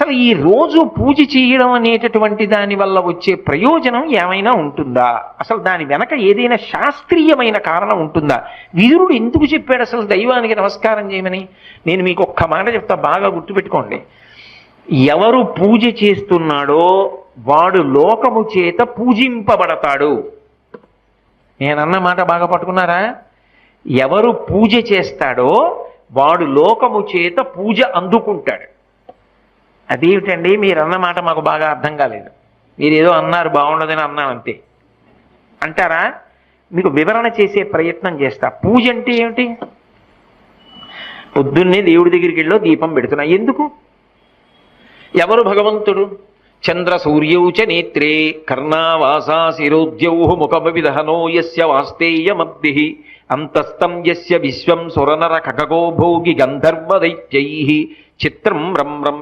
అసలు ఈ రోజు పూజ చేయడం అనేటటువంటి దాని వల్ల వచ్చే ప్రయోజనం ఏమైనా ఉంటుందా? అసలు దాని వెనక ఏదైనా శాస్త్రీయమైన కారణం ఉంటుందా? విదురుడు ఎందుకు చెప్పాడు అసలు దైవానికి నమస్కారం చేయమని? నేను మీకు ఒక్క మాట చెప్తా, బాగా గుర్తుపెట్టుకోండి. ఎవరు పూజ చేస్తున్నాడో వాడు లోకము చేత పూజింపబడతాడు. నేనన్న మాట బాగా పట్టుకున్నారా? ఎవరు పూజ చేస్తాడో వాడు లోకము చేత పూజ అందుకుంటాడు. అదేమిటండి మీరు అన్నమాట మాకు బాగా అర్థం కాలేదు, మీరేదో అన్నారు బాగుండదని అన్నాను అంతే అంటారా? మీకు వివరణ చేసే ప్రయత్నం చేస్తా. పూజ అంటే ఏమిటి? పొద్దున్నే దేవుడి దగ్గరికి వెళ్ళో దీపం పెడుతున్నా. ఎందుకు? ఎవరు భగవంతుడు? చంద్ర సూర్యౌచ నేత్రే కర్ణావాసా శిరోద్యౌ ముఖమవిదహనో యస్య వాస్తేయమబ్ధి అంతస్తం యస్య విశ్వం సురనర ఖగో భోగి గంధర్వ దైత్యైః చిత్రం రమ్రం